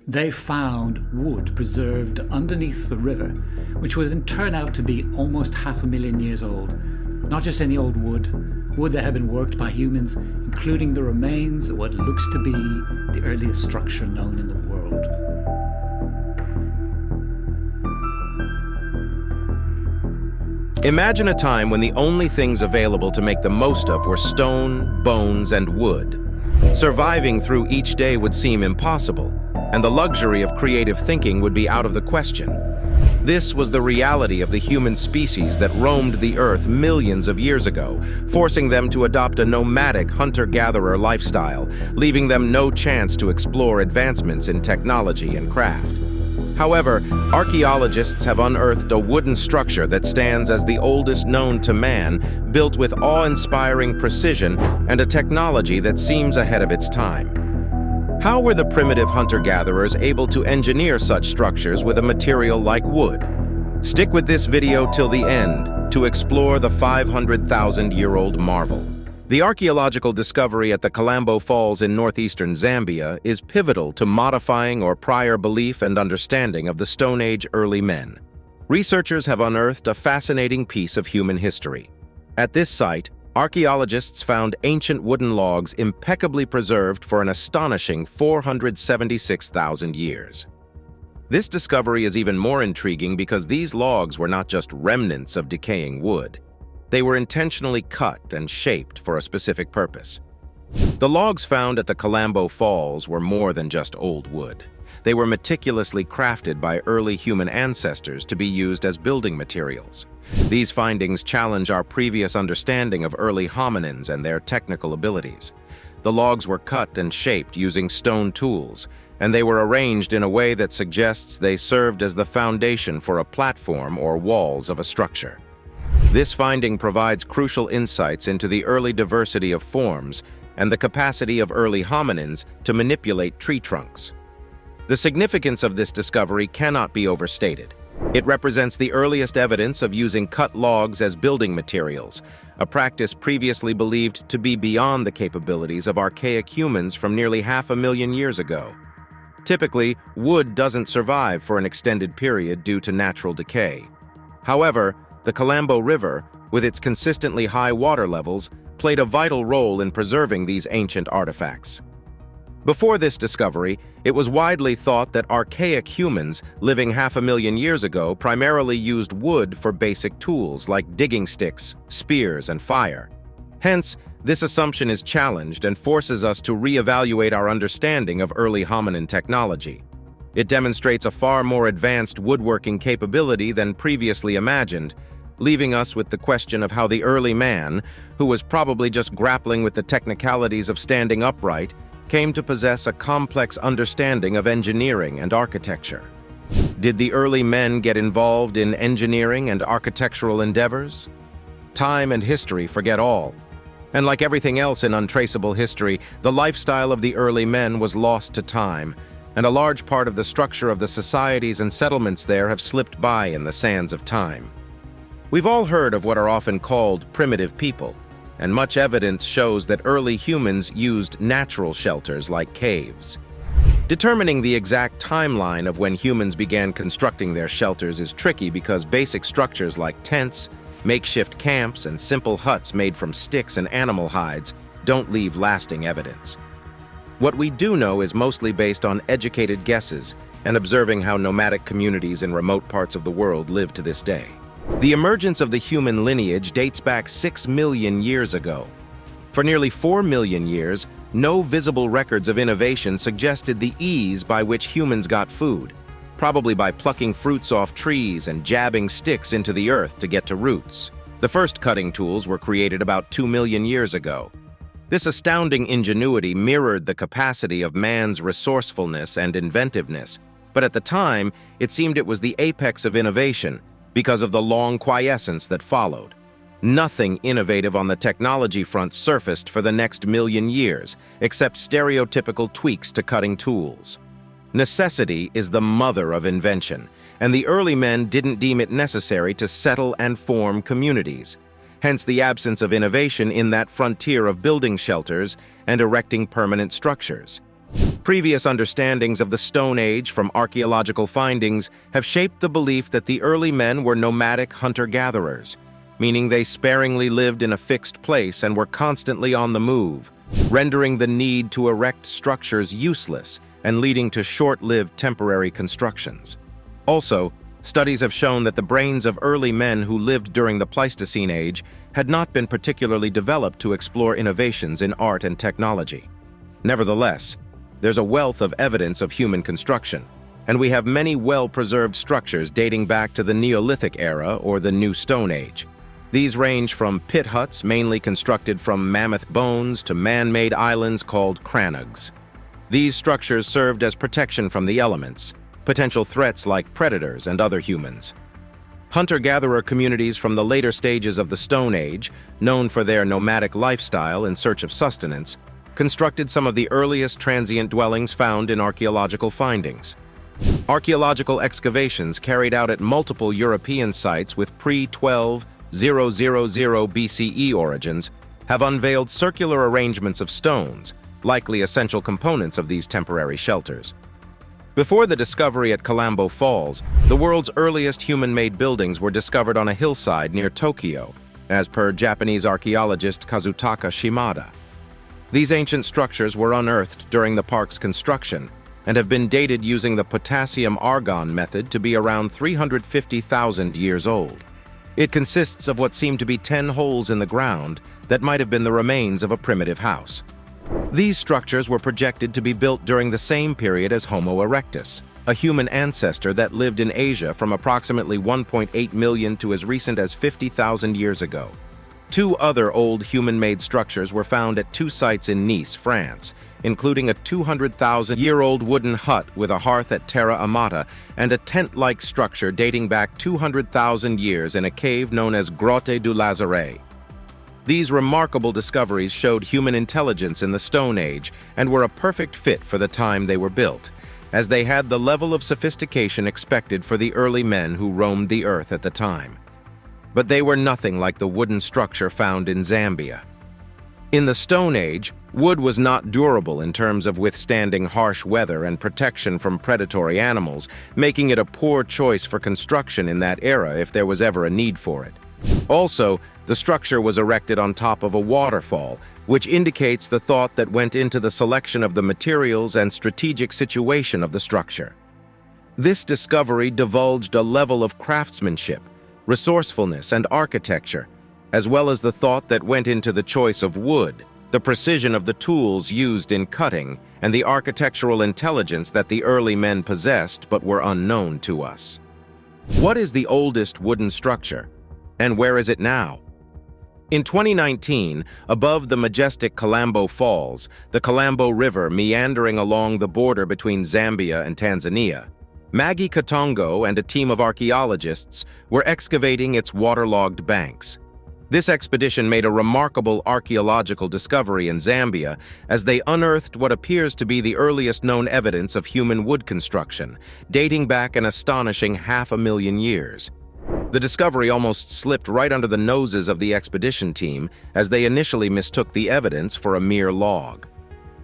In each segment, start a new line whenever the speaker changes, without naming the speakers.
they found wood preserved underneath the river, which would then turn out to be almost 500,000 years old. Not just any old wood that had been worked by humans, including the remains of what looks to be the earliest structure known in the world.
Imagine a time when the only things available to make the most of were stone, bones, and wood. Surviving through each day would seem impossible, and the luxury of creative thinking would be out of the question. This was the reality of the human species that roamed the earth millions of years ago, forcing them to adopt a nomadic hunter-gatherer lifestyle, leaving them no chance to explore advancements in technology and craft. However, archaeologists have unearthed a wooden structure that stands as the oldest known to man, built with awe-inspiring precision and a technology that seems ahead of its time. How were the primitive hunter-gatherers able to engineer such structures with a material like wood? Stick with this video till the end to explore the 500,000-year-old marvel. The archaeological discovery at the Kalambo Falls in northeastern Zambia is pivotal to modifying our prior belief and understanding of the Stone Age early men. Researchers have unearthed a fascinating piece of human history. At this site, archaeologists found ancient wooden logs impeccably preserved for an astonishing 476,000 years. This discovery is even more intriguing because these logs were not just remnants of decaying wood. They were intentionally cut and shaped for a specific purpose. The logs found at the Kalambo Falls were more than just old wood. They were meticulously crafted by early human ancestors to be used as building materials. These findings challenge our previous understanding of early hominins and their technical abilities. The logs were cut and shaped using stone tools, and they were arranged in a way that suggests they served as the foundation for a platform or walls of a structure. This finding provides crucial insights into the early diversity of forms and the capacity of early hominins to manipulate tree trunks. The significance of this discovery cannot be overstated. It represents the earliest evidence of using cut logs as building materials, a practice previously believed to be beyond the capabilities of archaic humans from nearly 500,000 years ago. Typically, wood doesn't survive for an extended period due to natural decay. However, the Kalambo River, with its consistently high water levels, played a vital role in preserving these ancient artifacts. Before this discovery, it was widely thought that archaic humans living 500,000 years ago primarily used wood for basic tools like digging sticks, spears, and fire. Hence, this assumption is challenged and forces us to reevaluate our understanding of early hominin technology. It demonstrates a far more advanced woodworking capability than previously imagined, leaving us with the question of how the early man, who was probably just grappling with the technicalities of standing upright, came to possess a complex understanding of engineering and architecture. Did the early men get involved in engineering and architectural endeavors? Time and history forget all. And like everything else in untraceable history, the lifestyle of the early men was lost to time, and a large part of the structure of the societies and settlements there have slipped by in the sands of time. We've all heard of what are often called primitive people, and much evidence shows that early humans used natural shelters like caves. Determining the exact timeline of when humans began constructing their shelters is tricky because basic structures like tents, makeshift camps, and simple huts made from sticks and animal hides don't leave lasting evidence. What we do know is mostly based on educated guesses and observing how nomadic communities in remote parts of the world live to this day. The emergence of the human lineage dates back 6 million years ago. For nearly 4 million years, no visible records of innovation suggested the ease by which humans got food, probably by plucking fruits off trees and jabbing sticks into the earth to get to roots. The first cutting tools were created about 2 million years ago. This astounding ingenuity mirrored the capacity of man's resourcefulness and inventiveness, but at the time, it seemed it was the apex of innovation because of the long quiescence that followed. Nothing innovative on the technology front surfaced for the next million years, except stereotypical tweaks to cutting tools. Necessity is the mother of invention, and the early men didn't deem it necessary to settle and form communities. Hence the absence of innovation in that frontier of building shelters and erecting permanent structures. Previous understandings of the Stone Age from archaeological findings have shaped the belief that the early men were nomadic hunter-gatherers, meaning they sparingly lived in a fixed place and were constantly on the move, rendering the need to erect structures useless and leading to short-lived temporary constructions. Also, studies have shown that the brains of early men who lived during the Pleistocene Age had not been particularly developed to explore innovations in art and technology. Nevertheless, there's a wealth of evidence of human construction, and we have many well-preserved structures dating back to the Neolithic era or the New Stone Age. These range from pit huts mainly constructed from mammoth bones to man-made islands called cranugs. These structures served as protection from the elements, potential threats like predators and other humans. Hunter-gatherer communities from the later stages of the Stone Age, known for their nomadic lifestyle in search of sustenance, constructed some of the earliest transient dwellings found in archaeological findings. Archaeological excavations carried out at multiple European sites with pre-12000 BCE origins have unveiled circular arrangements of stones, likely essential components of these temporary shelters. Before the discovery at Kalambo Falls, the world's earliest human-made buildings were discovered on a hillside near Tokyo, as per Japanese archaeologist Kazutaka Shimada. These ancient structures were unearthed during the park's construction and have been dated using the potassium-argon method to be around 350,000 years old. It consists of what seem to be 10 holes in the ground that might have been the remains of a primitive house. These structures were projected to be built during the same period as Homo erectus, a human ancestor that lived in Asia from approximately 1.8 million to as recent as 50,000 years ago. Two other old human-made structures were found at two sites in Nice, France, including a 200,000-year-old wooden hut with a hearth at Terra Amata and a tent-like structure dating back 200,000 years in a cave known as Grotte du Lazaret. These remarkable discoveries showed human intelligence in the Stone Age and were a perfect fit for the time they were built, as they had the level of sophistication expected for the early men who roamed the earth at the time. But they were nothing like the wooden structure found in Zambia. In the Stone Age, wood was not durable in terms of withstanding harsh weather and protection from predatory animals, making it a poor choice for construction in that era if there was ever a need for it. Also, the structure was erected on top of a waterfall, which indicates the thought that went into the selection of the materials and strategic situation of the structure. This discovery divulged a level of craftsmanship, resourcefulness, and architecture, as well as the thought that went into the choice of wood, the precision of the tools used in cutting, and the architectural intelligence that the early men possessed but were unknown to us. What is the oldest wooden structure, and where is it now? In 2019, above the majestic Kalambo Falls, the Kalambo River meandering along the border between Zambia and Tanzania, Maggie Katongo and a team of archaeologists were excavating its waterlogged banks. This expedition made a remarkable archaeological discovery in Zambia as they unearthed what appears to be the earliest known evidence of human wood construction, dating back an astonishing 500,000 years. The discovery almost slipped right under the noses of the expedition team as they initially mistook the evidence for a mere log.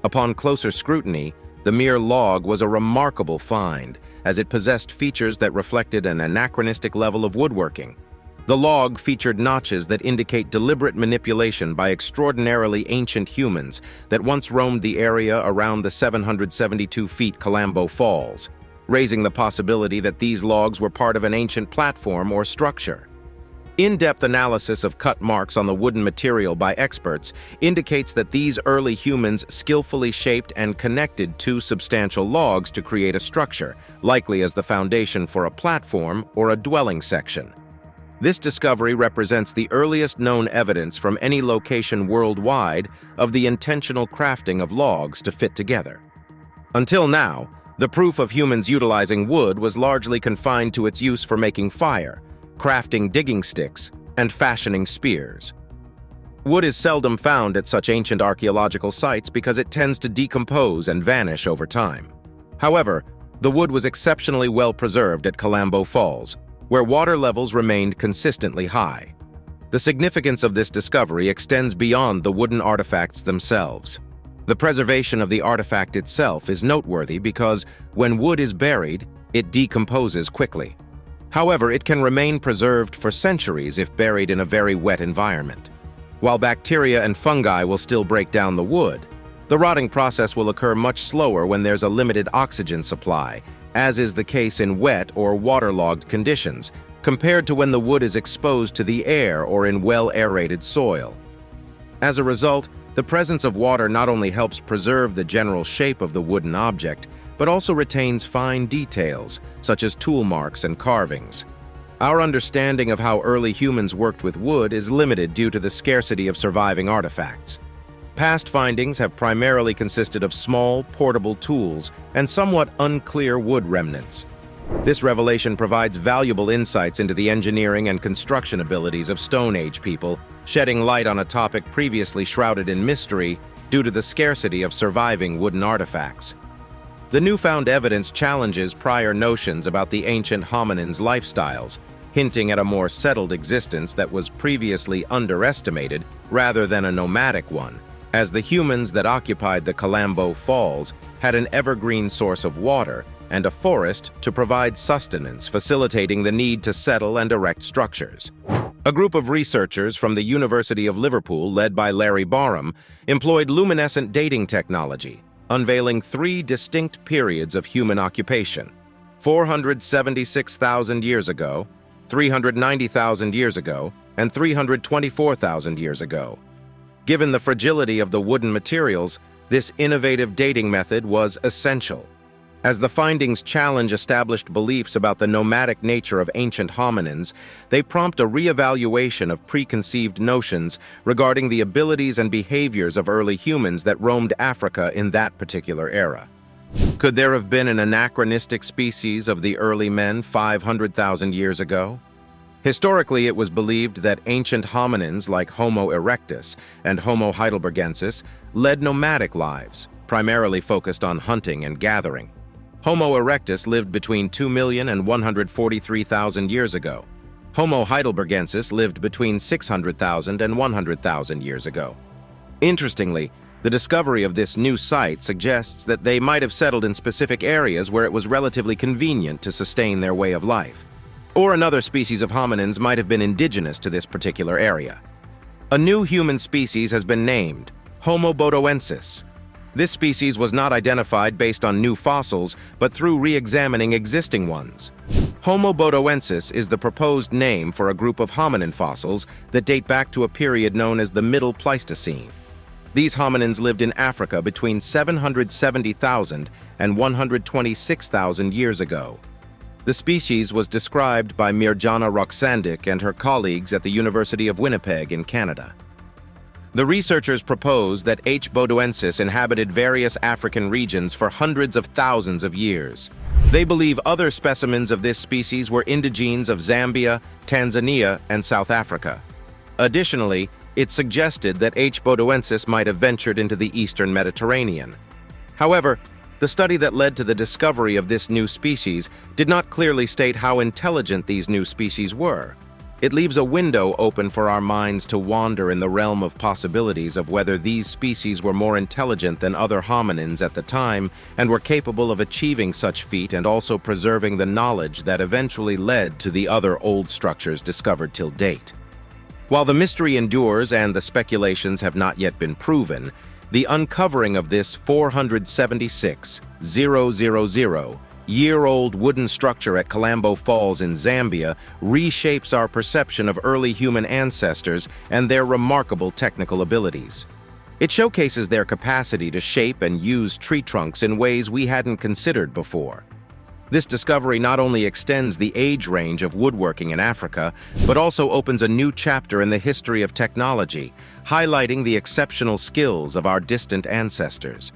Upon closer scrutiny, the mere log was a remarkable find, as it possessed features that reflected an anachronistic level of woodworking. The log featured notches that indicate deliberate manipulation by extraordinarily ancient humans that once roamed the area around the 772 feet Kalambo Falls, raising the possibility that these logs were part of an ancient platform or structure. In-depth analysis of cut marks on the wooden material by experts indicates that these early humans skillfully shaped and connected two substantial logs to create a structure, likely as the foundation for a platform or a dwelling section. This discovery represents the earliest known evidence from any location worldwide of the intentional crafting of logs to fit together. Until now, the proof of humans utilizing wood was largely confined to its use for making fire, crafting digging sticks, and fashioning spears. Wood is seldom found at such ancient archaeological sites because it tends to decompose and vanish over time. However, the wood was exceptionally well preserved at Kalambo Falls, where water levels remained consistently high. The significance of this discovery extends beyond the wooden artifacts themselves. The preservation of the artifact itself is noteworthy because when wood is buried, it decomposes quickly. However, it can remain preserved for centuries if buried in a very wet environment. While bacteria and fungi will still break down the wood, the rotting process will occur much slower when there's a limited oxygen supply, as is the case in wet or waterlogged conditions, compared to when the wood is exposed to the air or in well-aerated soil. As a result, the presence of water not only helps preserve the general shape of the wooden object, but also retains fine details, such as tool marks and carvings. Our understanding of how early humans worked with wood is limited due to the scarcity of surviving artifacts. Past findings have primarily consisted of small, portable tools and somewhat unclear wood remnants. This revelation provides valuable insights into the engineering and construction abilities of Stone Age people, shedding light on a topic previously shrouded in mystery due to the scarcity of surviving wooden artifacts. The newfound evidence challenges prior notions about the ancient hominins' lifestyles, hinting at a more settled existence that was previously underestimated rather than a nomadic one, as the humans that occupied the Kalambo Falls had an evergreen source of water and a forest to provide sustenance, facilitating the need to settle and erect structures. A group of researchers from the University of Liverpool, led by Larry Barham, employed luminescent dating technology, unveiling 3 distinct periods of human occupation: 476,000 years ago, 390,000 years ago, and 324,000 years ago. Given the fragility of the wooden materials, this innovative dating method was essential. As the findings challenge established beliefs about the nomadic nature of ancient hominins, they prompt a reevaluation of preconceived notions regarding the abilities and behaviors of early humans that roamed Africa in that particular era. Could there have been an anachronistic species of the early men 500,000 years ago? Historically, it was believed that ancient hominins like Homo erectus and Homo heidelbergensis led nomadic lives, primarily focused on hunting and gathering. Homo erectus lived between 2 million and 143,000 years ago. Homo heidelbergensis lived between 600,000 and 100,000 years ago. Interestingly, the discovery of this new site suggests that they might have settled in specific areas where it was relatively convenient to sustain their way of life. Or another species of hominins might have been indigenous to this particular area. A new human species has been named, Homo bodoensis. This species was not identified based on new fossils, but through re-examining existing ones. Homo bodoensis is the proposed name for a group of hominin fossils that date back to a period known as the Middle Pleistocene. These hominins lived in Africa between 770,000 and 126,000 years ago. The species was described by Mirjana Roxandic and her colleagues at the University of Winnipeg in Canada. The researchers propose that H. bodoensis inhabited various African regions for hundreds of thousands of years. They believe other specimens of this species were indigenes of Zambia, Tanzania, and South Africa. Additionally, it suggested that H. bodoensis might have ventured into the eastern Mediterranean. However, the study that led to the discovery of this new species did not clearly state how intelligent these new species were. It leaves a window open for our minds to wander in the realm of possibilities of whether these species were more intelligent than other hominins at the time and were capable of achieving such feat and also preserving the knowledge that eventually led to the other old structures discovered till date. While the mystery endures and the speculations have not yet been proven, the uncovering of this 476,000-year-old wooden structure at Kalambo Falls in Zambia reshapes our perception of early human ancestors and their remarkable technical abilities. It showcases their capacity to shape and use tree trunks in ways we hadn't considered before. This discovery not only extends the age range of woodworking in Africa, but also opens a new chapter in the history of technology, highlighting the exceptional skills of our distant ancestors.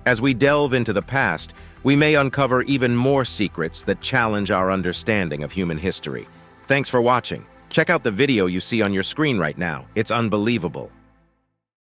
As we delve into the past, we may uncover even more secrets that challenge our understanding of human history. Thanks for watching. Check out the video you see on your screen right now. It's unbelievable.